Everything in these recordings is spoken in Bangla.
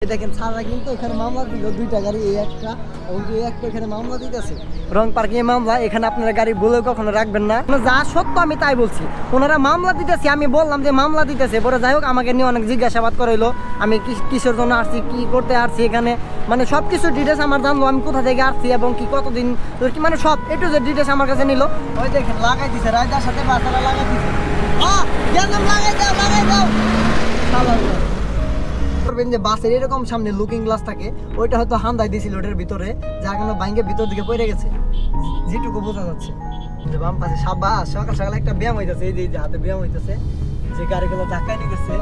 দেখেন সারা কিন্তু এখানে মামলা দিল দুইটা গাড়ি, এই একটা এবং এই একটা এখানে মামলা দিতেছে রং পার্কিং মামলা। এখানে আপনারা গাড়ি বলে কখনো রাখবেন না, যা সত্য আমি তাই বলছি। ওনারা মামলা দিতেছে, আমি বললাম যে মামলা দিতেছে, পরে যাই হোক আমাকে নিয়ে অনেক জিজ্ঞাসাবাদ করাইলো আমি কিসের জন্য আসছি, কি করতে আসছি এখানে, মানে সব কিছু ডিটেলস আমার জানলো, আমি কোথা থেকে আসছি এবং কি কতদিন, মানে সব একটু যে ডিটেলস আমার কাছে নিল। ওই দেখেন লাগাই দিছে, রায়দার সাথে বাচ্চারা লাগাই দিছে, লাগাই দাও লাগাই দাও। যে বাসের এরকম সামনে লুকিং গ্লাস থাকে, ওইটা হয়তো হান্দাই দিয়েছিল ওটার ভিতরে, যার কারণে বাইকের ভিতর দিকে পড়ে গেছে, যেটুকু বোঝা যাচ্ছে। বাম পাশে সাবাস, সকাল সকাল একটা ব্যায়াম হইতেছে, এই যে হাতে ব্যায়াম হইতেছে, যে গাড়িগুলো ধাক্কায় নিতেছে।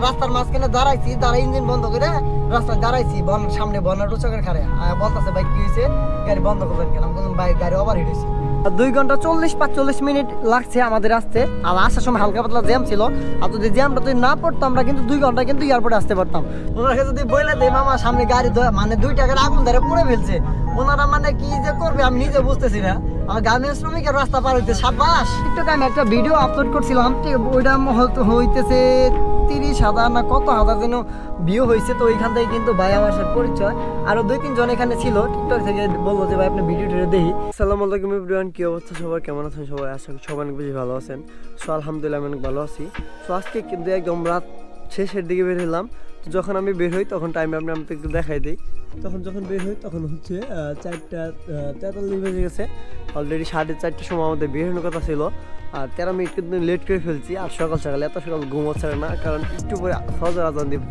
রাস্তার মাঝখানে দাঁড়াইছি, দাঁড়াই ইঞ্জিন বন্ধ করে রাস্তায় দাঁড়াইছি, সামনে বন্যার রোচকের খারে বলতেছে বাইক কি হয়েছে, গাড়ি বন্ধ করবেন কেন, বাইক গাড়ি ওভার হিট হয়েছে। 2 ঘন্টা 40-45 মিনিট লাগছে আমাদের আসতে, আর আসার সময় হালকা পাতলা জ্যাম ছিল, আর যদি জ্যামটা যদি না পড়তো আমরা কিন্তু 2 ঘন্টা কিন্তু এয়ারপোর্টে আসতে পারতাম। ওনাকে যদি বলে দেয় মামা সামনে গাড়ি মানে 2 টাকার আগুন ধরে পুড়ে ফেলছে, ওনারা মানে কি যে করবে আমি নিজে বুঝতেছি না। আর গার্মেন্টস শ্রমিকের রাস্তা পার হইতে সাবাস। টিকটকে আমি একটা ভিডিও আপলোড করছিলাম, ওইটা হইতেছে 30,000 না কত হাজার যেন ভিউ হয়েছে। তো ওইখান থেকে কিন্তু ভাই আমার সাথে পরিচয়, আরো 2-3 জন এখানে ছিল, টিকটক থেকে বললো যে ভাই আপনি ভিডিওটা দেখি। আসসালামু আলাইকুম এভরিওয়ান, কি অবস্থা সবার, কেমন আছেন সবাই? আশা করি সবাই অনেক বেশি ভালো আছেন। সো আলহামদুলিল্লাহ আমি অনেক ভালো আছি। সো আজকে কিন্তু একদম রাত শেষের দিকে বের হলাম। তো যখন আমি বের হই তখন টাইম আপনি আমাকে একটু দেখাই দিই। তখন যখন বের হই তখন হচ্ছে 4:43 বেজে গেছে। অলরেডি 4:30টার সময় আমাদের বের হওয়ার কথা ছিল, আর 13 মিনিট কিন্তু লেট করে ফেলছি। আর সকাল সকাল এত সকাল ঘুম হচ্ছে না, কারণ একটু পরে ফজর আজান দিব।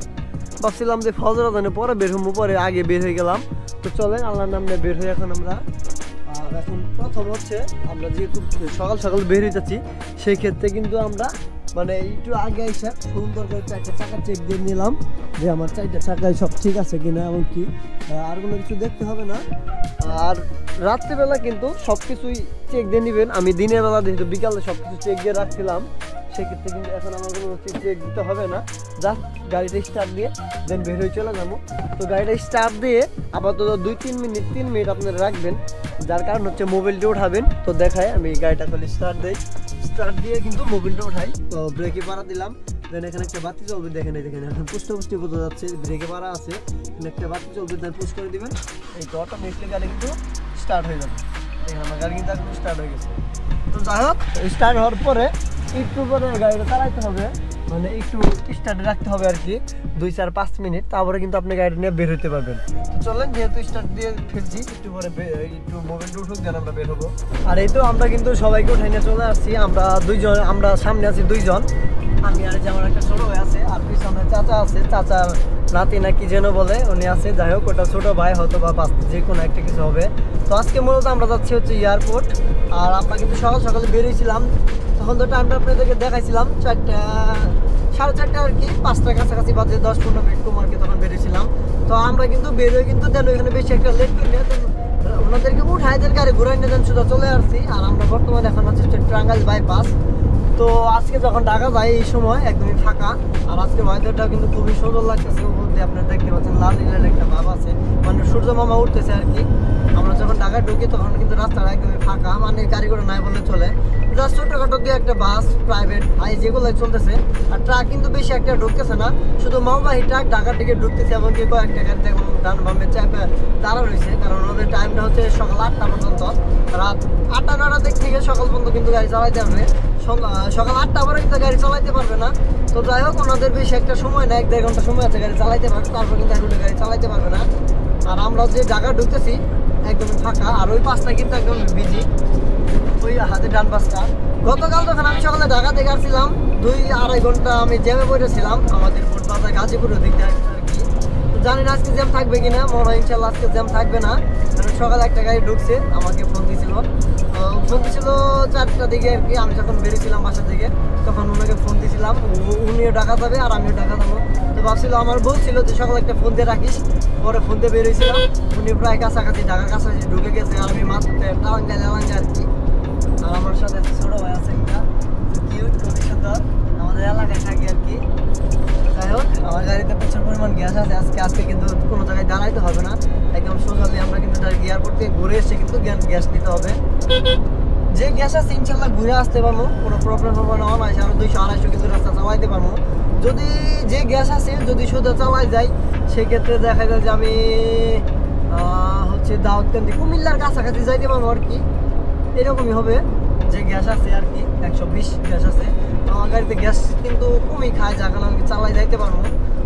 ভাবছিলাম যে ফজর আজানের পরে বের হবো, পরে আগে বের হয়ে গেলাম। তো চলেন আল্লাহর নাম নিয়ে বের হই এখন আমরা। আর এখন প্রথম হচ্ছে আমরা যেহেতু সকাল সকাল বের হয়ে যাচ্ছি, সেই ক্ষেত্রে কিন্তু আমরা মানে একটু আগে এসে সুন্দর করে 4টা চাকা চেক দিয়ে নিলাম যে আমার 4টা চাকায় সব ঠিক আছে কিনা, এমনকি আর কোনো কিছু দেখতে হবে না। আর রাত্রিবেলা কিন্তু সব কিছুই চেক দিয়ে নেবেন। আমি দিনের বেলা যেহেতু বিকালে সব কিছু চেক দিয়ে রাখছিলাম, সেক্ষেত্রে কিন্তু এখন আমার কোনো চেক দিতে হবে না। জাস্ট গাড়িটা স্টার্ট দিয়ে দেন বের হয়ে চলে যাবো। তো গাড়িটা স্টার্ট দিয়ে আপাতত 3 মিনিট আপনারা রাখবেন, যার কারণ হচ্ছে মোবাইলটা উঠাবেন। তো দেখায় আমি গাড়িটা খালি স্টার্ট দিই, স্টার্ট দিয়ে কিন্তু মোবাইলটা উঠাই। তো ব্রেকে পাড়া দিলাম, দেন এখানে একটা বাতি চলবে, দেখেন এখন পুষ্টি বোঝা যাচ্ছে, ব্রেকে পাড়া আছে, এখানে একটা বাতি চলবে, দেন পুশ করে দিবেন। এই তো অটোমেটিকলি গাড়ি কিন্তু স্টার্ট হয়ে যাবে। দেখেন আমার গাড়ি কিন্তু একদম স্টার্ট হয়ে গেছে। তো যাই হোক, স্টার্ট হওয়ার পরে একটু পরে গাড়িটা চালাইতে হবে, মানে একটু স্টার্টে রাখতে হবে আর কি, 2-4-5 মিনিট, তারপরে কিন্তু আপনি গাড়িটা নিয়ে বের হতে পারবেন। তো চলেন, যেহেতু স্টার্ট দিয়ে ফেলছি, একটু পরে একটু মোবাইলটা উঠুক, যেন আমরা বের হবো। আর এই তো আমরা কিন্তু সবাইকে উঠাই নিয়ে চলে আসছি। আমরা সামনে আছি 2 জন, আমি আর যে আমার একটা ছোট ভাই আছে, আর পিছনে চাচা আছে, চাচা নাতি না কি যেন বলে উনি আছে। যাই হোক, ওটা ছোট ভাই হয়তো বা যে কোনো একটা কিছু হবে। তো আজকে মূলত আমরা যাচ্ছি হচ্ছে এয়ারপোর্ট। আর আমরা কিন্তু সকাল সকালে বেরিয়েছিলাম, তখন তো টাইমটা আপনাদেরকে দেখাইছিলাম 4:30 আর কি, 5টার কাছাকাছি বাজে 10-15 মিনিট কম আর কি, তখন বেরিয়েছিলাম। তো আমরা কিন্তু বেরোয় কিন্তু দেন ওইখানে বেশি একটা লেট করি না, ওনাদেরকে উঠাই দেন গাড়ি ঘুরাই নিয়ে দেন সোজা চলে আসছি। আর আমরা বর্তমানে এখন হচ্ছে টাঙ্গাইল বাইপাস। তো আজকে যখন ঢাকা যাই এই সময় একদমই ফাঁকা, আর আজকে ওয়েদারটাও কিন্তু খুবই সুন্দর লাগতেছে। বলতে আপনারা দেখতে পাচ্ছেন লাল নীলের একটা ভাব আছে, মানে সূর্য মামা উঠতেছে আর কি। আমরা যখন ঢাকায় ঢুকি তখন কিন্তু রাস্তাটা একদমই ফাঁকা, মানে গাড়ি করে নাই বললে চলে। জাস্ট ছোটখাটো দিয়ে একটা বাস, প্রাইভেট হাই যেগুলো চলতেছে, আর ট্রাক কিন্তু বেশি একটা ঢুকতেছে না, শুধু মালবাহী ট্রাক ঢাকার দিকে ঢুকতেছে। এমনকি কয়েকটা গাড়ি দেখুন ডান বামে চাপে দাঁড়া রয়েছে, কারণ ওদের টাইমটা হচ্ছে সকাল 8টা পর্যন্ত, রাত 8টা-9টার দিক থেকে সকাল পর্যন্ত কিন্তু গাড়ি চালাইতে হবে। সকাল 8টা পরে কিন্তু গাড়ি চালাইতে পারবে না। তো যাই হোক, ওনাদের বেশি একটা সময় না, 1-1.5 ঘন্টা সময় আছে গাড়ি চালাইতে পারবে, তারপর কিন্তু এখন গাড়ি চালাইতে পারবে না। আর আমরা যে ঢাকা ঢুকতেছি একদমই ফাঁকা, আর ওই পাশটা কিন্তু একদম বিজি, ওই হাতে ডান পাশটা। গতকাল যখন আমি সকালে ঢাকা থেকে আসছিলাম 2-2.5 ঘন্টা আমি জ্যামে পড়েছিলাম, আমাদের ফুটপাতে গাজীপুরের দিকটা আর কি। তো জানি না আজকে জ্যাম থাকবে কিনা, মনে হয় ইনশাল্লাহ আজকে জ্যাম থাকবে না, কারণ সকালে একটা গাড়ি ঢুকছে, আমাকে ফোন দিয়েছিল 4টার দিকে আর কি। আমি যখন বেরিয়েছিলাম বাসা থেকে তখন ওনাকে ফোন দিয়েছিলাম, উনিও ঢাকা যাবে আর আমিও ঢাকা যাবো। তো ভাবছিল, আমার বলছিল যে সকালে একটা ফোন দিয়ে রাখিস, পরে ফোন দিয়ে বেরিয়েছিলাম, উনি প্রায় কাছাকাছি ঢাকার কাছাকাছি ঢুকে গেছে, আর আমি মাত্র টালাঙ্গায় আর কি। আর আমার সাথে ছোট ভাই আছে একটা, কিউট, খুবই সুন্দর, আমাদের এলাকায় থাকি আর কি। যাই হোক, আমার গাড়িতে প্রচুর পরিমাণ গ্যাস আছে আজকে কিন্তু কোনো জায়গায় দাঁড়াইতে হবে না, একদম সোজালি আমরা কিন্তু এয়ারপোর্ট থেকে ঘুরে এসে কিন্তু গ্যাস নিতে হবে। যে গ্যাস আছে ইনশাল্লাহ ঘুরে আসতে পারবো, কোনো প্রবলেম হবে না। অনায়াসে আরো 200-250 কিন্তু রাস্তা চালাইতে পারবো। যদি যে গ্যাস আছে যদি সোজা চালাই যায় সেক্ষেত্রে দেখা যায় যে আমি হচ্ছে দাউদকান্দি কুমিল্লার কাছাকাছি যাইতে পারবো আর কি, এরকমই হবে। যে গ্যাস আছে আর কি 120 গ্যাস আছে, তো আমার গাড়িতে গ্যাস কিন্তু কমই খায়, যার কারণে আমি চালাই যাইতে পারবো।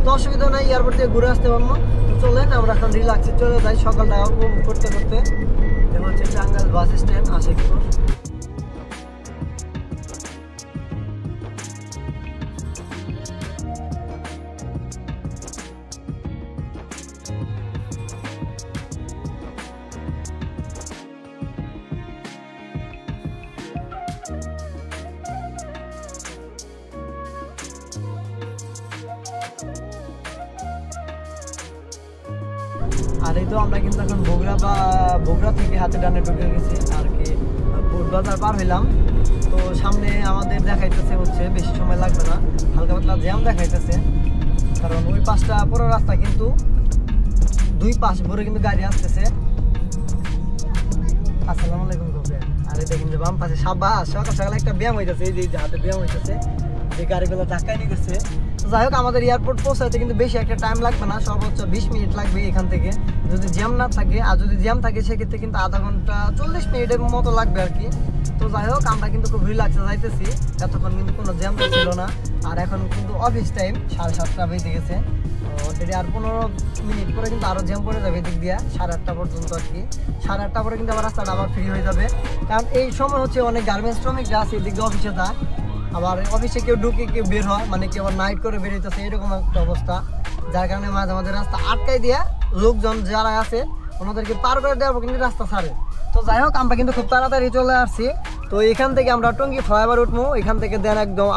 তো অসুবিধা নাই, এয়ারপোর্ট থেকে ঘুরে আসতে পারবো। তো চলেন আমরা এখন রিল্যাক্সে চলে যাই সকালটা উপভোগ করতে করতে। এটা হচ্ছে টাঙ্গাইল বাস স্ট্যান্ড আশিকপুর। আর এই তো আমরা কিন্তু এখন বগুড়া থেকে হাতে ডানে ঢুকে গেছি আর কি, বাজার পার হইলাম। তো সামনে আমাদের দেখাইতেছে হচ্ছে বেশি সময় লাগবে না, হালকা পাতলা জ্যাম দেখাইতেছে, কারণ ওই পাশটা পুরো রাস্তা কিন্তু দুই পাশ ভরে কিন্তু গাড়ি আসতেছে। আসসালামু আলাইকুম। আরে দেখেন যে বাম পাশে সাবাস, সকাল সকাল একটা ব্যায়াম হইতেছে, এই যে হাতে ব্যায়াম হইতেছে, যে গাড়িগুলো ধাক্কায় নিতেছে। যাই হোক আমাদের এয়ারপোর্ট পৌঁছাতে কিন্তু বেশি একটা টাইম লাগবে না, সর্বোচ্চ 20 মিনিট লাগবে এখান থেকে, যদি জ্যাম না থাকে। আর যদি জ্যাম থাকে সেক্ষেত্রে কিন্তু আধা ঘন্টা 40 মিনিটের মতো লাগবে আর কি। তো যাই হোক আমরা কিন্তু খুব রিল্যাক্সে যাইতেছি, এতক্ষণ কিন্তু কোনো জ্যাম ছিল না। আর এখন কিন্তু অফিস টাইম 7:30 বেজে গেছে, অলরেডি আর 15 মিনিট পরে কিন্তু আরও জ্যাম পড়ে যাবে এদিক দিয়ে 8:30 পর্যন্ত আর কি। 8:30 পরে কিন্তু আবার রাস্তাটা আবার ফ্রি হয়ে যাবে, কারণ এই সময় হচ্ছে অনেক গার্মেন্টস শ্রমিকরা আছে এদিক দিয়ে অফিসে যায়, আবার অফিসে কেউ ঢুকে কেউ বের হয়, মানে কেউ আবার নাইট করে বের হইতেছে, এরকম একটা অবস্থা। যার কারণে মাঝে মাঝে রাস্তা আটকাই দিয়ে লোকজন যারা আছে ওনাদেরকে পার করে দেওয়ার পর কিন্তু রাস্তা ছাড়ে। তো যাই হোক আমরা কিন্তু খুব তাড়াতাড়ি চলে আসছি। তো এখান থেকে আমরা টঙ্গী ফ্লাইওভার উঠবো, এখান থেকে দেন একদম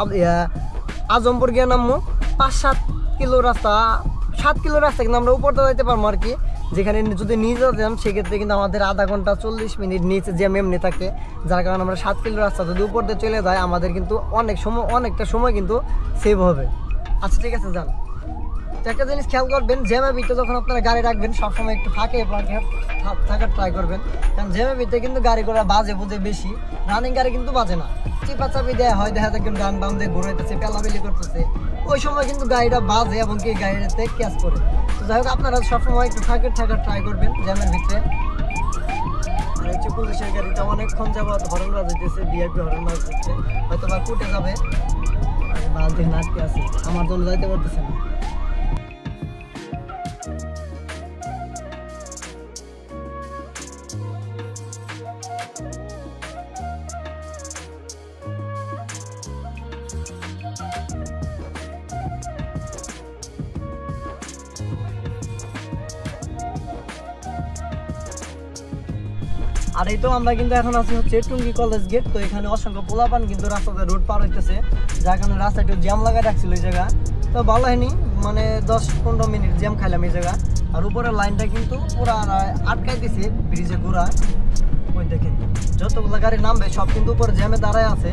আজমপুর গিয়ে নামবো। 5-7 কিলো রাস্তা, 7 কিলো রাস্তা কিন্তু আমরা উপরতে যাইতে পারবো আর কি। যেখানে যদি নিচে যেতাম সেক্ষেত্রে কিন্তু আমাদের আধা ঘন্টা 40 মিনিট নিচে জ্যাম এমনি থাকে, যার কারণে আমরা 7 কিলো রাস্তা যদি উপর দিয়ে চলে যায় আমাদের কিন্তু অনেকটা সময় কিন্তু সেভ হবে। আচ্ছা ঠিক আছে যান। তো একটা জিনিস খেয়াল করবেন, জ্যামের ভিতরে যখন আপনারা গাড়ি রাখবেন সবসময় একটু ফাঁকে থাকার ট্রাই করবেন, কারণ জ্যামের ভিতরে কিন্তু গাড়িগুলো বাজে বুঝে বেশি, রানিং গাড়ি কিন্তু বাজে না। চিপাচাপি দেওয়া হয়, দেখা যায় কিন্তু ডান বাম দিয়ে ঘুরাইতেছে, পেলাবেলি করতেছে, ওই সময় কিন্তু গাড়িটা বাজে এবং কি গাড়িতে ক্যাচ করে। তো যাই হোক আপনারা সবসময় একটু ফাঁকে থাকার ট্রাই করবেন জ্যামের ভিতরে। আর হচ্ছে পুলিশের গাড়িটা অনেকক্ষণ যাবত হরন বাজাইতেছে, ভিআইপি হরন বাজাইতেছে, হয়তো বা কুটে যাবে, বাস দেখে আটকে আছে, আমার জন্য যাইতে পারতেছে না। আর এই তো আমরা কিন্তু এখন আছি হচ্ছে টুঙ্গি কলেজ গেট। তো এখানে অসংখ্য পোলাপান কিন্তু রাস্তাতে রোড পার হইতেছে, যার কারণে রাস্তা একটু জ্যাম লাগাই রাখছিল এই জায়গা। তো ভালো হয়নি, মানে 10-15 মিনিট জ্যাম খাইলাম এই জায়গা। আর উপরের লাইনটা কিন্তু পুরা আটকাই দিছে ব্রিজে ঘোরা। ওই দেখেন যতগুলো গাড়ি নামবে সব কিন্তু উপরে জ্যামে দাঁড়ায় আছে।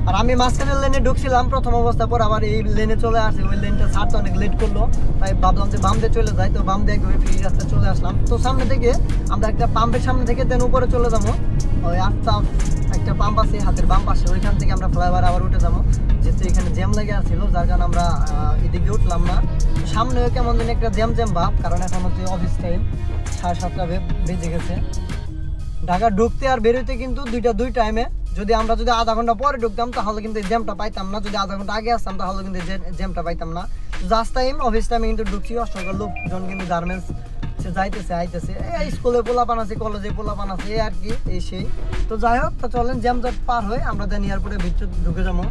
আর আমি মাঝখানের লেনে ঢুকছিলাম প্রথম অবস্থা, পর আবার এই লেনে চলে আসে, ওই লেনটা ছাড়তে অনেক লেট করলো, তাই ভাবলাম যে বাম দিয়ে চলে যাই। তো বাম দিয়ে ফ্রি রাস্তায় চলে আসলাম। তো সামনে থেকে আমরা একটা পাম্পের সামনে থেকে দেন উপরে চলে যাবো, ওই একটা পাম্প আছে হাতের বাম পাশে, ওইখান থেকে আমরা ফ্লাইওভার আবার উঠে যাবো, যেহেতু এখানে জ্যাম লেগে আসছিল, যার কারণে আমরা এদিকে উঠলাম না। সামনে কেমন দিন একটা জ্যাম ভাব, কারণ এখন হচ্ছে অফিস টাইম 7:30 বেজে গেছে। ঢাকা ঢুকতে আর বেরোতে কিন্তু দুই টাইমে, যদি আমরা আধা ঘন্টা পরে ঢুকতাম তাহলে কিন্তু জ্যামটা পাইতাম না, যদি আধা ঘন্টা আগে আসতাম তাহলে কিন্তু জ্যামটা পাইতাম না। জাস্ট টাইম অফিস টাইমে কিন্তু ঢুকছি, অসংখ্য লোকজন কিন্তু গার্মেন্টস যাইতেছে আইতেছে, এই স্কুলে পোলাপান আছে, কলেজে পোলাপান আছে, এই আর কি এই সেই। তো যাই হোক, তো চলেন জ্যাম পার হয়ে আমরা দেন এয়ারপোর্টের ভিতরে ঢুকে যাবো।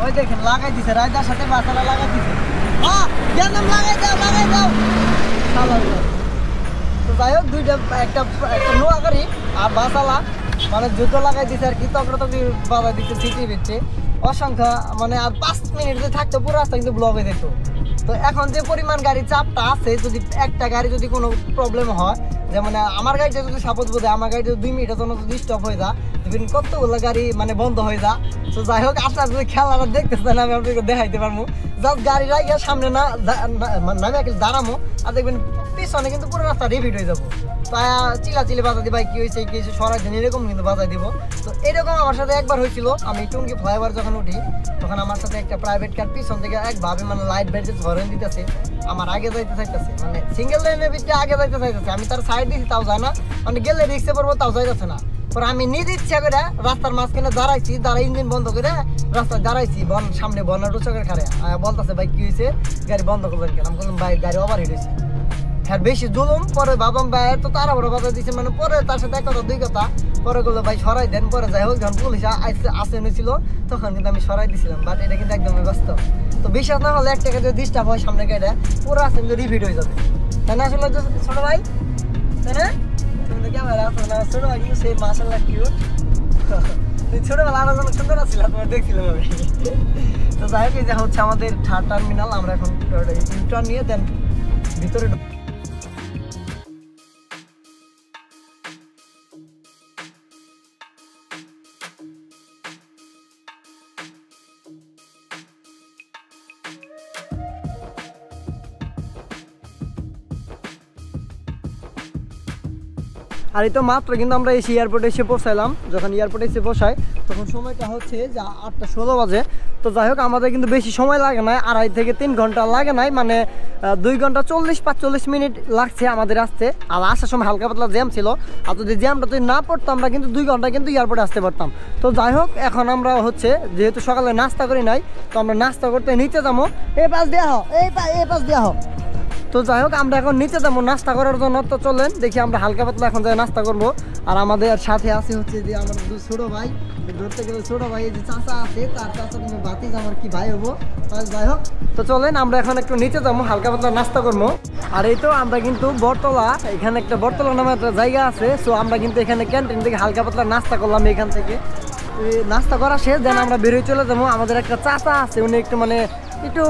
ওই দেখেন লাগাই দিছে, রায়দার সাথে বাসালা লাগাই দিছে, লাগাই দাও। তো যাই হোক একটা নোয়া গাড়ি আর বাসালা মানে জুতো লাগাই দিছে আর কি, তকরি বাজাই দিচ্ছে সিটি বেচছে অসংখ্য, মানে আর 5 মিনিট যে থাকতো পুরো রাস্তা কিন্তু ব্লক হয়ে যেত। তো এখন যে পরিমাণ গাড়ি চাপটা আছে, যদি একটা গাড়ি যদি কোনো প্রবলেম হয় যেমন আমার গাড়িটা যদি সাপোজ বোধ আমার গাড়িটা 2 মিনিটের জন্য যদি স্টপ হয়ে যা দেখবেন কতগুলো গাড়ি মানে বন্ধ হয়ে যা। তো যাই হোক আপনারা যদি খেলাটা দেখতেছেন আমি আপনাদেরকে দেখাইতে পারবো। জাস্ট গাড়ি রাখিয়া সামনে না নামে দাঁড়ামো আর দেখবেন পিছনে কিন্তু পুরো রাস্তা রিপিট হয়ে যাবো। তাই চিলাচিলি বাজা দিই ভাই কি হয়েছে সরাই দিন এরকম কিন্তু বাজাই দিব। তো এরকম আমার সাথে একবার হয়েছিল, আমি টুঙ্গি ফ্লাইওভার যখন উঠি তখন আমার সাথে একটা প্রাইভেট কার পিছন থেকে একভাবে মানে লাইট বেড়ে হরেন দিতেছে, আমার আগে যাইতে চাইতেছে, মানে সিঙ্গেল লাইনের ভিতরে আগে যাইতে চাইতেছে। আমি তার সাইড দিয়েছি তাও যায় না, মানে গেলে রিক্সে পড়বো তাও যাইতেছে না। পরে আমি নিজে ইচ্ছা করে রাস্তার মাঝখানে দাঁড়াইছি, ইঞ্জিন বন্ধ করে রাস্তায় দাঁড়াইছি, সামনে বন্যা টুচকের খারে বলতেছে ভাই কি হয়েছে গাড়ি বন্ধ করবেন কেন? আমি বললাম ভাই গাড়ি ওভার হিট হয়েছে। হ্যাঁ বেশি জুলুম। পরে ভাবলাম ভাই তো তারা বড় বাজার দিচ্ছে, মানে পরে তার সাথে এক কথা দুই কথা পরে বললো ভাই সরাই দেন। পরে যাই হোক যখন পুলিশ আসে নিয়েছিল তখন কিন্তু আমি সরাই দিছিলাম, বাট এটা কিন্তু একদমই বাস্তব। তো বিশ্বাস না হলে 1 টাকা যদি ডিস্টার্ব হয় সামনে গাড়িটা পুরো আসলে কিন্তু রিপিট হয়ে যাবে, তাই না? আসলে ছোট ভাই তাই না? তুমি তো ক্যামেরা আসলে না ছোট ভাই কিন্তু সেই মাশাআল্লাহ কিউট। ছোটবেলা আরো যেন সুন্দর ছিল, তোমার দেখছিলাম আমি। তো যাই হোক এই যে হচ্ছে আমাদের 3rd টার্মিনাল, আমরা এখন ইউটার্ন নিয়ে দেন ভিতরে। আর এই তো মাত্র কিন্তু আমরা এসে এয়ারপোর্টে এসে পৌঁছাইলাম। যখন এয়ারপোর্টে এসে পৌঁছাই তখন সময়টা হচ্ছে যে 8:16 বাজে। তো যাই হোক আমাদের কিন্তু বেশি সময় লাগে নাই, 2.5 থেকে 3 ঘন্টা লাগে নাই, মানে 2 ঘন্টা 40-45 মিনিট লাগছে আমাদের আসতে। আর আসার সময় হালকা পাতলা জ্যাম ছিল, আর যদি জ্যামটা যদি না পড়তো আমরা কিন্তু 2 ঘন্টা কিন্তু এয়ারপোর্টে আসতে পারতাম। তো যাই হোক এখন আমরা হচ্ছে যেহেতু সকালে নাস্তা করি নাই, তো আমরা নাস্তা করতে নিচে যাবো। এই পাশ দেওয়া হোক, এই পাশ দেওয়া হোক। তো যাই হোক আমরা এখন নিচে যাবো নাস্তা করার জন্য। তো চলেন দেখি আমরা হালকা পাতলা এখন যাই নাস্তা করবো। আর আমাদের সাথে আছে হচ্ছে যে আমার ছোট ভাই, ধরতে গেলে ছোট ভাই যে চাচা আছে, তার চাচা তুমি বাতিজ আমার কি ভাই হবো। যাই হোক তো চলেন আমরা এখন একটু নিচে যাবো হালকা পাতলা নাস্তা করবো। আর এই তো আমরা কিন্তু বটতলা, এখানে একটা বটতলা নামে একটা জায়গা আছে। সো আমরা কিন্তু এখানে ক্যান্টিন থেকে হালকা পাতলা নাস্তা করলাম। এখান থেকে নাস্তা করা শেষ, দেন আমরা বেরোয় চলে যাবো। আমাদের একটা চাচা আছে, উনি একটু মানে একটু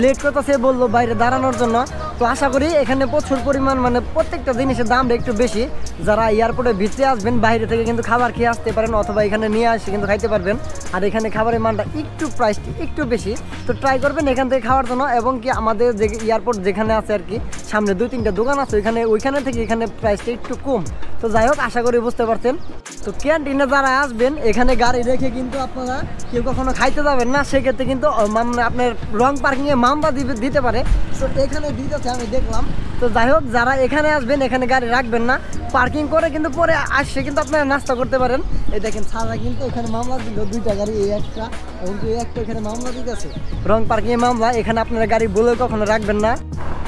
লেট করতেছে, বললো বাইরে দাঁড়ানোর জন্য। তো আশা করি এখানে প্রচুর পরিমাণ মানে প্রত্যেকটা জিনিসের দামটা একটু বেশি। যারা এয়ারপোর্টে ভিতরে আসবেন বাইরে থেকে কিন্তু খাবার খেয়ে আসতে পারেন, অথবা এখানে নিয়ে আসে কিন্তু খাইতে পারবেন। আর এখানে খাবারের মানটা একটু প্রাইস একটু বেশি, তো ট্রাই করবেন এখান থেকে খাওয়ার জন্য। এবং কি আমাদের যে এয়ারপোর্ট যেখানে আছে আর কি সামনে 2-3টা দোকান আছে, ওইখানে থেকে এখানে প্রাইসটা একটু কম। তো যাই হোক আশা করি বুঝতে পারছেন। তো ক্যান্টিনে যারা আসবেন এখানে গাড়ি রেখে কিন্তু আপনারা কেউ কখনো খাইতে যাবেন না, সেক্ষেত্রে কিন্তু আপনার রং পার্কিংয়ে মামলা দিতে পারে। তো এখানে দিতেছে আমি দেখলাম। তো যাই হোক যারা এখানে আসবেন এখানে গাড়ি রাখবেন না, পার্কিং করে কিন্তু পরে আসছে কিন্তু আপনারা নাস্তা করতে পারেন। এই দেখেন সারা কিন্তু এখানে মামলা দিল 2টা গাড়ি, এই একটা এবং এই একটা এখানে মামলা দিতেছে রং পার্কিংয়ে মামলা। এখানে আপনারা গাড়ি বলে কখনো রাখবেন না।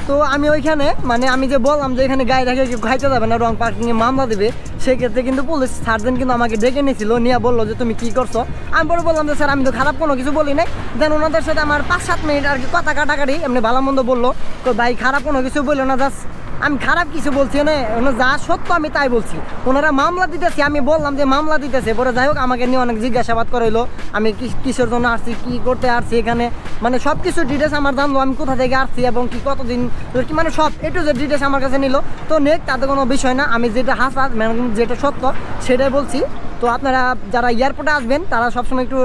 তো আমি ওইখানে মানে আমি যে বললাম যে এখানে গাড়ি রেখে কেউ খাইতে যাবে না, রং পার্কিংয়ে মামলা দেবে, সেক্ষেত্রে কিন্তু পুলিশ সার্জেন কিন্তু আমাকে ডেকে নিয়েছিল, নিয়ে বললো যে তুমি কি করছো। আমি পরে বললাম যে স্যার আমি তো খারাপ কোনো কিছু বলি নাই। দেন ওনাদের সাথে আমার 5-7 মিনিট আর কি কথা কাটাকাটি, এমনি ভালো মন্দ বললো। তো ভাই খারাপ কোনো কিছু বললো না, জাস্ট আমি খারাপ কিছু বলছি না, যা সত্য আমি তাই বলছি। ওনারা মামলা দিতেছে, আমি বললাম যে মামলা দিতেছে। পরে যাই হোক আমাকে নিয়ে অনেক জিজ্ঞাসাবাদ করাইলো, আমি কিসের জন্য আসছি, কি করতে আসছি এখানে, মানে সব কিছু ডিটেলস আমার জানলো, আমি কোথা থেকে আসছি এবং কি কতদিন কি, মানে সব একটু যে ডিটেলস আমার কাছে নিল। তো নেক তাতে কোনো বিষয় না, আমি যেটা হাসপাত মানে যেটা সত্য সেটাই বলছি। তো আপনারা যারা এয়ারপোর্টে আসবেন তারা সবসময় একটু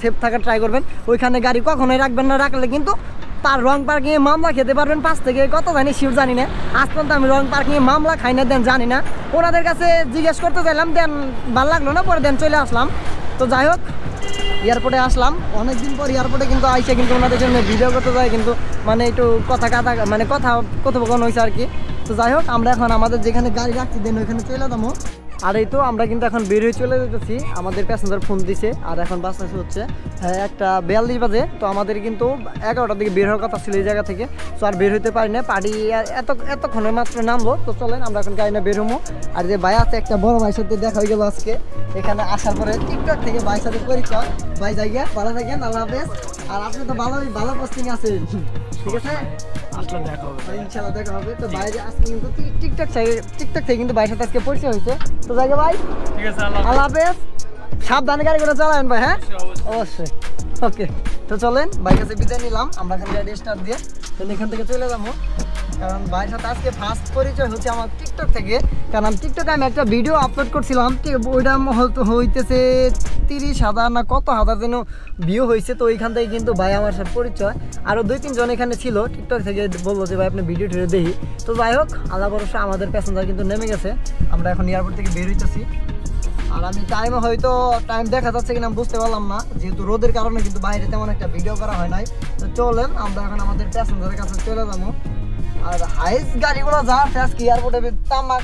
সেফ থাকার ট্রাই করবেন। ওইখানে গাড়ি কখনোই রাখবেন না, রাখলে কিন্তু তার রং পার্কিংয়ে মামলা খেতে পারবেন 5 থেকে কত জানি শিওর জানি না। আজ পর্যন্ত আমি রং পার্কিংয়ে মামলা খাই না, দেন জানি না। ওনাদের কাছে জিজ্ঞেস করতে চাইলাম, দেন ভালো লাগলো না, পরে দেন চলে আসলাম। তো যাই হোক এয়ারপোর্টে আসলাম অনেকদিন পর, এয়ারপোর্টে কিন্তু আইসে কিন্তু ওনাদের জন্য ভিডিও করতে যায়, কিন্তু মানে একটু কথোপকথন হয়েছে আর কি। তো যাই হোক আমরা এখন আমাদের যেখানে গাড়ি রাখছি দেন ওইখানে চলে যাবো। আর এই তো আমরা কিন্তু এখন বের হয়ে চলে যেতেছি, আমাদের প্যাসেঞ্জার ফোন দিছে। আর এখন বাস হচ্ছে 1:42 বাজে। তো আমাদের কিন্তু 11টার দিকে বের হওয়ার কথা ছিল এই জায়গা থেকে। তো আর বের হতে পারি না, পার্টি এতক্ষণের মাত্র নামলো। তো চলেন আমরা এখন গাড়ি না বের হবো। আর যে ভাই আছে একটা বড় ভাইয়ের সাথে দেখা হয়ে গেল আজকে এখানে আসার পরে, টিকটক থেকে ভাইয়ের সাথে পরিচয়। ভাই জায়গা ভালো থাকেন, আল্লাহ হাফেজ। আর আপনি তো ভালো পোস্টিং আছেন, ঠিক আছে ইনশাআল্লাহ দেখা হবে। তো বাইরে আজকে কিন্তু টিকটক থেকে কিন্তু ভাইয়ের সাথে আজকে পরিচয় হয়েছে। তো জায়গা ভাই ঠিক আছে, আল্লাহ হাফেজ, সাবধানে গাড়ি করে চালাবেন ভাই। হ্যাঁ অবশ্যই, ওকে। তো চলেন ভাইয়ের কাছে বিদায় নিলাম আমরা, এখান গাড়ি স্টার্ট দিয়ে এখান থেকে চলে যাবো। কারণ ভাইয়ের সাথে আজকে ফার্স্ট পরিচয় হচ্ছে আমার টিকটক থেকে। কারণ টিকটকে আমি একটা ভিডিও আপলোড করছিলাম, ওইটা হইতেছে 30,000 না কত হাজার যেন ভিউ হয়েছে। তো ওইখান থেকে কিন্তু ভাই আমার সাথে পরিচয়। আরও 2-3 জন এখানে ছিল, টিকটক থেকে বললো যে ভাই আপনি ভিডিও টিডিও দেখি। তো যাই হোক, আল্লাহ ভরসা আমাদের প্যাসেঞ্জার কিন্তু নেমে গেছে, আমরা এখন এয়ারপোর্ট থেকে বের হইতেছি। আর আমি টাইমে হয়তো টাইম দেখা যাচ্ছে কিনা বুঝতে পারলাম না, যেহেতু রোদের কারণে কিন্তু বাইরে তেমন একটা ভিডিও করা হয় নাই। তো চলেন আমরা এখন আমাদের প্যাসেঞ্জারের কাছে চলে যাবো। আর হাইস গাড়িগুলো যা আজকে এয়ারপোর্টে তামাক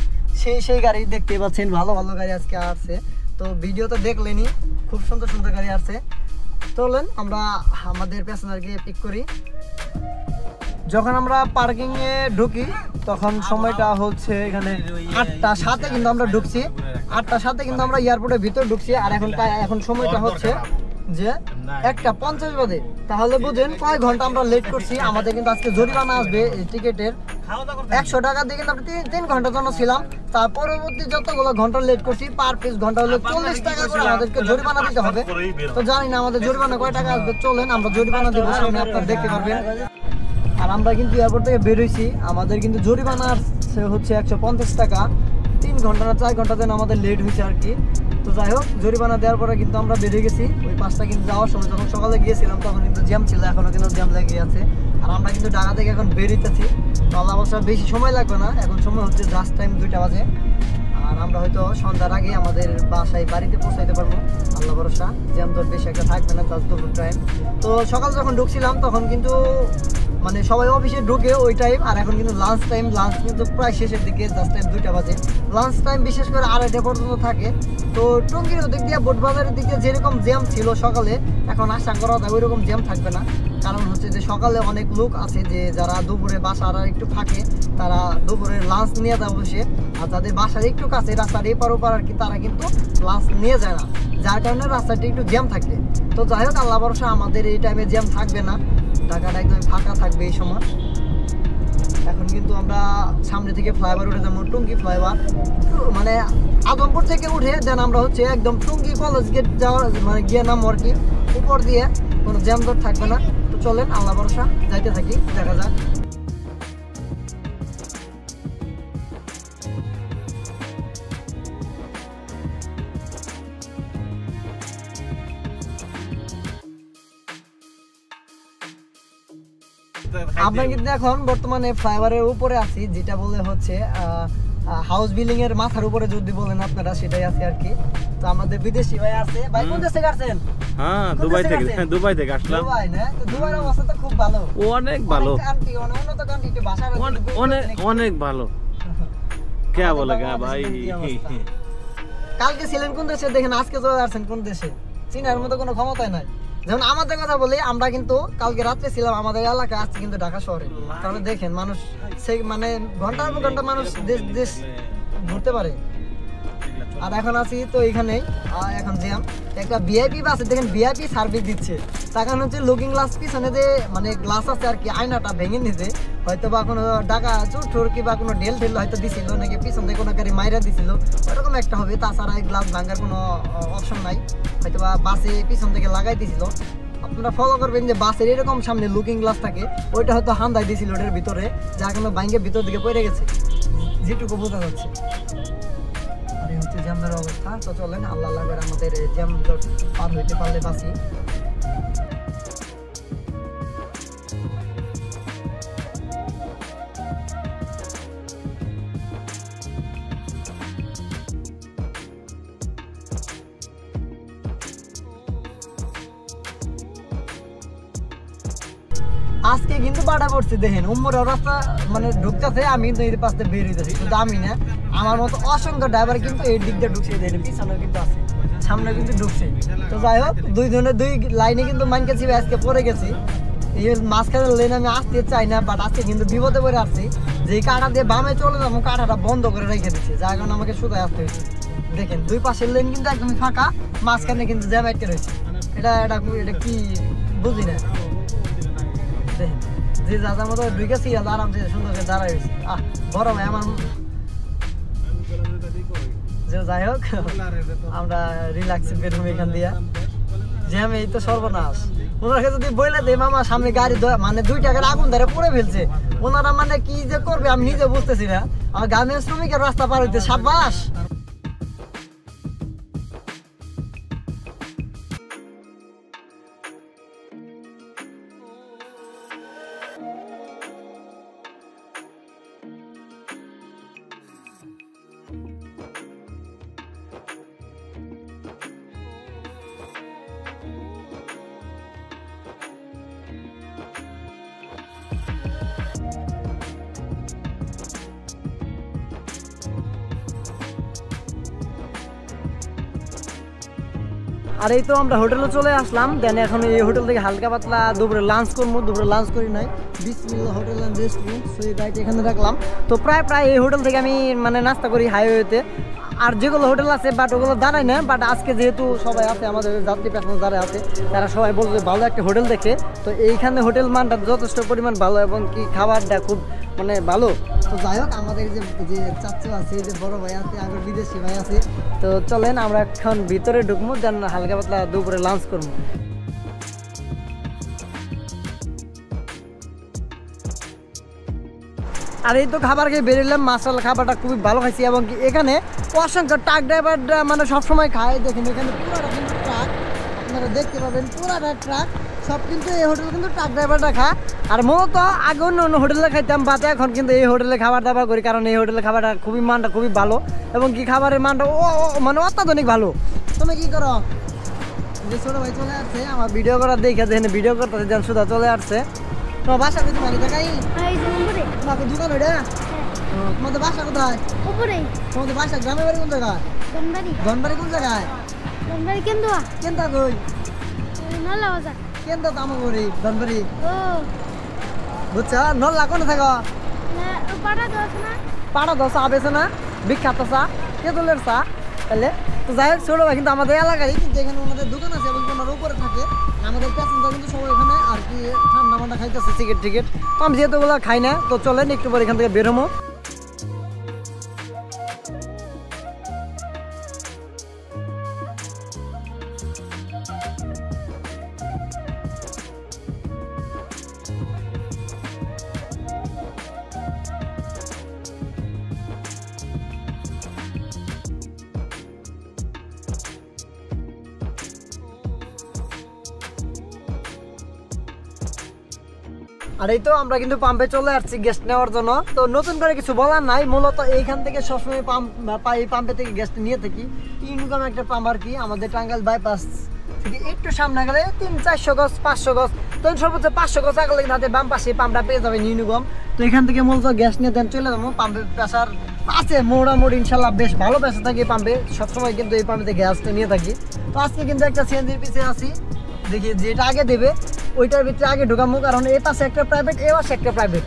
সেই গাড়ি দেখতে পাচ্ছেন, ভালো ভালো গাড়ি আজকে আসছে। তো ভিডিওতে দেখলেনি, খুব সুন্দর সুন্দর গাড়ি আসছে। চলেন আমরা আমাদের প্যাসেঞ্জারকে পিক করি। যখন আমরা পার্কিং এ ঢুকি তখন সময়টা হচ্ছে এখানে 8টা 7-এ কিন্তু আমরা ঢুকছি, 8টা 7-এ কিন্তু আমরা এয়ারপোর্টের ভিতর ঢুকছি। আর এখন সময়টা হচ্ছে যে 1:50 বাজে। তাহলে বুঝেন কয় ঘন্টা আমরা লেট করছি। আমাদের কিন্তু আজকে জরিমানা আসবে এই টিকেটের 100 টাকা দিয়ে, কিন্তু আমরা 3 ঘন্টার জন্য ছিলাম। তার পরবর্তী যতগুলো ঘন্টা লেট করছি পার পিস ঘন্টা হলে 40 টাকা করে আমাদেরকে জরিমানা দিতে হবে। তো জানি না আমাদের জরিমানা কয় টাকা আসবে, চলেন আমরা জরিমানা দেবো, সামনে আপনারা দেখতে পারবেন। আর আমরা কিন্তু এয়ারপোর্ট থেকে বেরোইছি, আমাদের কিন্তু জরিমানা হচ্ছে 150 টাকা। 3 ঘন্টা না 4 ঘন্টা যেন আমাদের লেট হয়েছে আর কি। তো যাই হোক, জরিমানা দেওয়ার পরে কিন্তু আমরা বেরিয়ে গেছি। ওই 5টা কিন্তু যাওয়ার সময় যখন সকালে গিয়েছিলাম তখন কিন্তু জ্যাম ছিল, এখনও কিন্তু জ্যাম লেগে আছে। আর আমরা কিন্তু ঢাকা থেকে এখন বেরিয়েছি। তো আল্লাহ অবশ্য বেশি সময় লাগবে না, এখন সময় হচ্ছে জাস্ট টাইম 2টা বাজে। আর আমরা হয়তো সন্ধ্যার আগে আমাদের বাড়িতে পৌঁছাইতে পারবো, আল্লাহ ভরসা। জ্যাম তো বেশি একটা থাকবে না, জাস্ট দুপুর টাইম। তো সকাল যখন ঢুকছিলাম তখন কিন্তু মানে সবাই অফিসে ঢুকে ওই টাইম। আর এখন কিন্তু লাঞ্চ টাইম, লাঞ্চ কিন্তু প্রায় শেষের দিকে, জাস্ট টাইম 2টা বাজে। লাঞ্চ টাইম বিশেষ করে 2:30 পর্যন্ত থাকে। তো টঙ্গীর দিক দিয়ে বোটবাজারের দিক দিয়ে যেরকম জ্যাম ছিল সকালে, এখন আশা করা যায় ওইরকম জ্যাম থাকবে না। কারণ হচ্ছে যে সকালে অনেক লোক আছে যে যারা দুপুরে বাসার একটু থাকে, তারা দুপুরে লাঞ্চ নিয়ে যায় বসে। আর যাদের বাসার একটু কাছে, রাস্তার এপার ওপার আর কি, তারা কিন্তু লাঞ্চ নিয়ে যায় না, যার কারণে রাস্তাটি একটু জ্যাম থাকে। তো যাই হোক, আল্লাহ ভরসা আমাদের এই টাইমে জ্যাম থাকবে না, ঢাকাটা একদম ফাঁকা থাকবে এই সময়। এখন কিন্তু আমরা সামনে থেকে ফ্লাইওভার উঠে যাবো, টঙ্গী ফ্লাইওভার। মানে আদমপুর থেকে উঠে দেন আমরা হচ্ছে একদম টঙ্গী কলেজ গেট যাওয়ার মানে গিয়ে নামবো আর কি, উপর দিয়ে কোনো জ্যাম দর থাকবে না। তো চলেন আল্লাহ ভরসা যাইতে থাকি, দেখা যাক। আমরা কিন্তু এখন বর্তমানে ফ্লাইওভারের উপরে আছি, যেটা বলে হচ্ছে হাউস বিল্ডিং এর মাথার উপরে যদি বলেন আপনারা, সেটাই আছে আর কি। তো আমাদের বিদেশি ভাই আছে। ভাই কোন দেশ থেকে আসছেন? হ্যাঁ, দুবাই থেকে আসলাম। দুবাই না? তো দুবাইয়ের অবস্থা তো খুব ভালো, অনেক ভালো, উন্নত কান্ট্রি, একটু ভাষা অনেক ভালো। কে বলে গা ভাই? কালকে ছিলেন কোন দেশে দেখেন, আজকে চলে আসছেন কোন দেশে? চীনের মতো কোনো ক্ষমতাই নাই। যেমন আমাদের কথা বলি, আমরা কিন্তু কালকে রাত্রে ছিলাম আমাদের এলাকায়, আসছে কিন্তু ঢাকা শহরে। তাহলে দেখেন মানুষ মানে ঘন্টার পর ঘন্টা মানুষ দেশ ঘুরতে পারে। আর এখন আছি তো এইখানেই, এখন জ্যাম। একটা ভিআইপি বাসে দেখেন ভিআইপি সার্ভিস দিচ্ছে, তার কারণ হচ্ছে লুকিং গ্লাস পিছনে যে মানে গ্লাস আছে আর কি, আয়নাটা ভেঙে নিতে হয়তো বা কোনো টাকা চোর কিংবা কোনো ঢেল হয়তো দিছিল, নাকি পিছন থেকে কোনো গাড়ি মাইরা দিছিল, ওরকম একটা হবে। তাছাড়া এই গ্লাস ভাঙার কোনো অপশন নাই, হয়তো বা বাসে পিছন থেকে লাগাই দিছিল। আপনারা ফলো করবেন যে বাসের এরকম সামনে লুকিং গ্লাস থাকে, ওইটা হয়তো হান্দাই দিয়েছিল ওটার ভিতরে, যা কোনো বাইকের ভিতর দিকে পড়ে গেছে, যেটুকু বোঝা যাচ্ছে। আর এই হচ্ছে জ্যামের অবস্থা। তো চলেন আল্লাহ করে আমাদের জ্যাম পার হইতে পারলে বাসি। আজকে কিন্তু বাড়া পড়ছে, দেখেন উম্মর রাস্তা মানে ঢুকতেছে, আমি কিন্তু এই পাশে বের হইতেছি, কিন্তু আমি না, আমার মতো অসংখ্য ড্রাইভার কিন্তু এই দিক দিয়ে ঢুকছে, দেখেন পিছনে কিন্তু আছে, সামনে কিন্তু ঢুকছে। তো যাই হোক, দুই লাইনে কিন্তু মাইনকে ছিবে আজকে পড়ে গেছি। এই মাঝখানে লেন আমি আসতে চাই না, বাট আজকে কিন্তু বিপদে পড়ে আসছি। যে কাঁটা দিয়ে বামে চলে যাবো, কাঁটাটা বন্ধ করে রেখে দিচ্ছে, যার কারণে আমাকে সোজায় আসতে হয়েছে। দেখেন দুই পাশের লেন কিন্তু একদমই ফাঁকা, মাঝখানে কিন্তু জ্যাম আটকে রয়েছে। এটা কি বুঝি না। দেখেন যে যার মতো ঢুকেছি আরামসে সুন্দর করে দাঁড়াই হয়েছে। বড় ভাই আমার, যাই হোক আমরা রিল্যাক্সে বেরোবো এখান দিয়ে। জ্যাম এই তো সর্বনাশ। ওনাকে যদি বলে দেয় মামা সামনে গাড়ি মানে 2 টাকার আগুন ধরে পড়ে ফেলছে, ওনারা মানে কি যে করবে আমি নিজে বুঝতেছি না। আর গার্মেন্টস শ্রমিকের রাস্তা পার হইতে সাবাস। আর এই তো আমরা হোটেলে চলে আসলাম। দেন এখন এই হোটেল থেকে হালকা পাতলা দুপুরে লাঞ্চ করবো। দুপুরে লাঞ্চ করি নাই, বিসমিল্লাহ হোটেল অ্যান্ড রেস্টুরেন্ট, সো এই গাড়িটা এখানে রাখলাম। তো প্রায় এই হোটেল থেকে আমি মানে নাস্তা করি হাইওয়েতে। আর যেগুলো হোটেল আছে বাট ওগুলো দাঁড়ায় না, বাট আজকে যেহেতু সবাই আছে আমাদের যাত্রী প্যাসেঞ্জার যারা আছে তারা সবাই বলছে ভালো একটা হোটেল দেখে। তো এইখানে হোটেল মানটা যথেষ্ট পরিমাণ ভালো এবং কি খাবারটা খুব মানে ভালো। তো যাই হোক আমাদের যে চাচু আছে, যে বড় ভাই আছে, আগে বিদেশি ভাই আছে, তো চলেন আমরা এখন ভিতরে ঢুকবো, দেন হালকা পাতলা দুপুরে লাঞ্চ করবো। আর এই তো খাবার খেয়ে বেরোলাম, মাশাআল্লাহ খাবারটা খুবই ভালো খাইছি। এবং কি এখানে অসংখ্য ট্রাক ড্রাইভাররা মানে সবসময় খায়। দেখেন এখানে পুরাটা কিন্তু ট্রাক, আপনারা দেখতে পাবেন পুরাটা ট্রাক সব কিন্তু এই হোটেলে কিন্তু ট্রাক ড্রাইভাররা খায়। আর মূলত আগে অন্য হোটেলে খাইতাম, বাট এখন কিন্তু এই হোটেলে খাবার দাবার করি, কারণ এই হোটেলে খাবারটা মানটা খুবই ভালো এবং কি খাবারের মানটা মানে অত্যাধুনিক ভালো। তুমি কি করো? যে ছোট ভাই চলে আসছে আমার ভিডিও করার দেখে, দেখেন ভিডিও করতে যেন সুদা চলে আসছে। তোমার বাসা কি তোমাকে দেখাই? তোমাকে দোকান ওইটা? তোমাদের বাসা কোথায়? তোমাদের বাসা গ্রামের বাড়ি কোন জায়গায়? ধনবাড়ি কোন জায়গায়? কেন্দা কই? কেন্দা তো আমার বাড়ি ধনবাড়ি। বুঝছো? নল্লা কোনে থাকো? পাড়া দোসা আবেছে না, বিখ্যাত চা, তেঁতুলের চা। তাহলে তো যাই হোক ছোট ভাই কিন্তু আমাদের এলাকারই, কিন্তু এখানে ওনাদের দোকান আছে এবং ওনার উপরে থাকে। আমাদের প্যাসেঞ্জার কিন্তু সবাই এখানে আর কি ঠান্ডা মান্ডা খাইতেছে, টিকিট। তো আমি যেহেতু ওগুলো খাই না, তো চলেন একটু পরে এখান থেকে বেরোবো। আর এই তো আমরা কিন্তু পাম্পে চলে আসছি গ্যাস নেওয়ার জন্য। তো নতুন করে কিছু বলার নাই, মূলত এইখান থেকে সবসময় এই পাম্পে থেকে গ্যাসটা নিয়ে থাকি। ইনকাম একটা পাম্প আর কি, আমাদের টাঙ্গাইল বাইপাস থেকে একটু সামনে গেলে 300-400 গজ 500 গজ, তো সর্বোচ্চ 500 গজ আগলে হাতে বাম পাশে পাম্পটা পেয়ে যাবে নিউনিগম। তো এখান থেকে মূলত গ্যাস নিয়ে দেন চলে যাবো। পাম্পের প্রেসার আছে মোটামুটি ইনশাল্লাহ বেশ ভালো প্রেসার থাকে পাম্পে, সবসময় কিন্তু এই পাম্পে গ্যাসটা নিয়ে থাকি। তো আজকে কিন্তু একটা সিএনজির পিছিয়ে আছি, দেখি যেটা আগে দেবে ওইটার ভিতরে আগে ঢোকামো, কারণ এই পাশে একটা প্রাইভেট, এই পাশে একটা প্রাইভেট,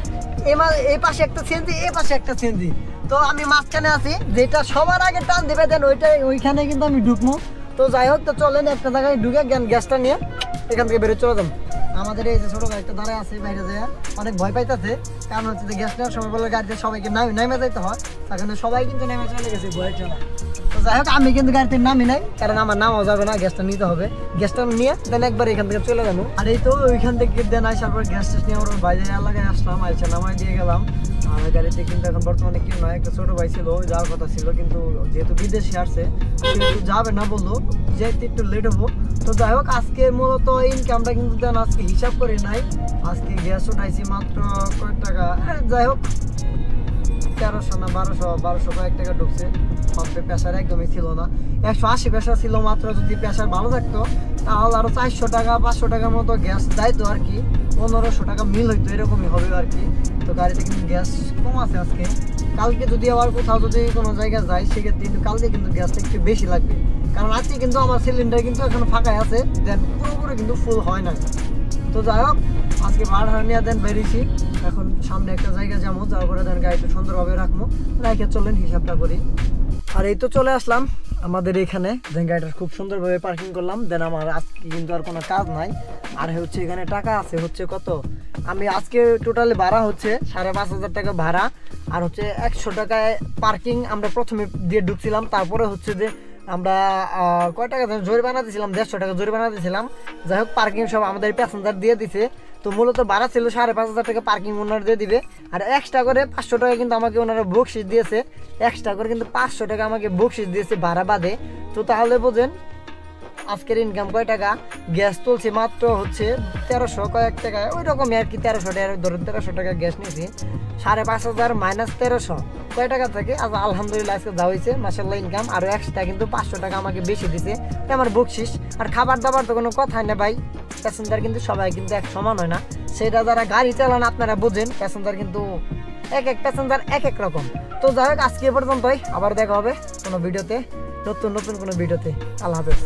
এই পাশে একটা সিএনজি, এই পাশে একটা সিএনজি। তো আমি মাঝখানে আছি, যেটা সবার আগে টান দেবে দেন ওইখানে কিন্তু আমি ঢুকবো। তো যাই হোক, তো চলেন একটা জায়গায় ঢুকে গ্যাসটা নিয়ে এখান থেকে বেরোয় চলে যাবো। আমাদের এই যে ছোট গাড়িটা দাঁড়ায় আছে বাইরে যায়, অনেক ভয় পাইতেছে, কারণ হচ্ছে যে গ্যাস নেওয়ার সময় বলে গাড়িতে সবাইকে নেমে যাইতে হয়, সেখানে সবাই কিন্তু নেমে চলে গেছে ভয়ের জন্য। তো যাই হোক আমি কিন্তু গাড়িতে নামি নাই, কারণ আমার নামাও যাবে না, গ্যাসটা নিতে হবে। গ্যাসটা নিয়ে দেন একবার এখান থেকে চলে যাবো। আর এই তো ওইখান থেকে দেন আসার পর গ্যাস টেস নিয়ে আমরা বাইরে এলাকায় আসলাম, আইসা নামাই দিয়ে গেলাম। আমার গাড়িতে কিন্তু এখন বর্তমানে কেউ নয়, একটা ছোট ভাই ছিল যাওয়ার কথা ছিল, কিন্তু যেহেতু বিদেশে আসছে কিন্তু যাবে না বললো, যেহেতু একটু লেট হবো। তো যাই হোক আজকে মূলত ইনকামটা কিন্তু দেন আজকে হিসাব করে নাই, আজকে গ্যাস উঠাইছি মাত্র কয়েক টাকা, যাই হোক 1300 না 1200 কয়েক টাকা ঢুকছে। পাম্পে প্রেসার একদমই ছিল না, 180 প্রেসার ছিল মাত্র। যদি প্রেসার ভালো থাকতো তাহলে আরো 400 টাকা 500 টাকার মতো গ্যাস যাইতো আর কি, 1500 টাকা মিল হইতো, এরকমই হবে আর কি। তো গাড়িতে কিন্তু গ্যাস কম আছে আজকে। কালকে যদি আবার কোথাও যদি কোনো জায়গায় যাই সেক্ষেত্রে কিন্তু কালকে কিন্তু গ্যাসটা একটু বেশি লাগবে, কারণ আজকে কিন্তু আমার সিলিন্ডার কিন্তু এখনো ফাঁকাই আছে, দেন পুরোপুরি কিন্তু ফুল হয় না। তো যাই হোক আজকে ভাড়া নিয়ে দেন বেরিয়েছি, এখন সামনে একটা জায়গা যাবো, যাওয়ার পরে দেন গাড়িটা সুন্দরভাবে রাখবো, রাখে চলেন হিসাবটা করি। আর এই তো চলে আসলাম আমাদের এখানে, দেন গাড়িটা খুব সুন্দরভাবে পার্কিং করলাম। দেন আমার আজকে কিন্তু আর কোনো কাজ নাই। আর হচ্ছে এখানে টাকা আছে হচ্ছে কত, আমি আজকে টোটালি ভাড়া হচ্ছে 5500 টাকা ভাড়া, আর হচ্ছে 100 টাকায় পার্কিং আমরা প্রথমে দিয়ে ঢুকছিলাম। তারপরে হচ্ছে যে আমরা কয় টাকা জরিমানা দিয়েছিলাম, 150 টাকা জরিমানা দিয়েছিলাম। যাই হোক পার্কিং সব আমাদের প্যাসেঞ্জার দিয়ে দিছে। তো মূলত ভাড়া ছিল 5,500 টাকা, পার্কিং ওনার দিয়ে দিবে। আর এক্সট্রা করে 500 টাকা কিন্তু আমাকে ওনারা বকশিস দিয়েছে, এক্সট্রা করে কিন্তু 500 টাকা আমাকে বকশিস দিয়েছে ভাড়া বাদে। তো তাহলে বোঝেন আজকের ইনকাম কয় টাকা। গ্যাস তুলছি মাত্র হচ্ছে 1300 কয়েক টাকায়, ওই রকমই আর কি, 1300 টাকা ধরুন, 1300 টাকা গ্যাস নিয়েছি। 5,500 মাইনাস 1300 কয় টাকা থেকে আলহামদুলিল্লাহ আজকে যা হয়েছে মাসাল্লাহ ইনকাম। আরও এক্সট্রা কিন্তু 500 টাকা আমাকে বেশি দিছে, এটা আমার বকশিস। আর খাবার দাবার তো কোনো কথাই না ভাই, প্যাসেঞ্জার কিন্তু সবাই কিন্তু এক সমান হয় না, সেটা যারা গাড়ি চালান আপনারা বোঝেন। প্যাসেঞ্জার কিন্তু এক এক প্যাসেঞ্জার এক এক রকম। তো যাই হোক আজকে এ পর্যন্তই, আবার দেখা হবে কোনো ভিডিওতে, নতুন কোনো ভিডিওতে। আল্লাহ হাফেজ।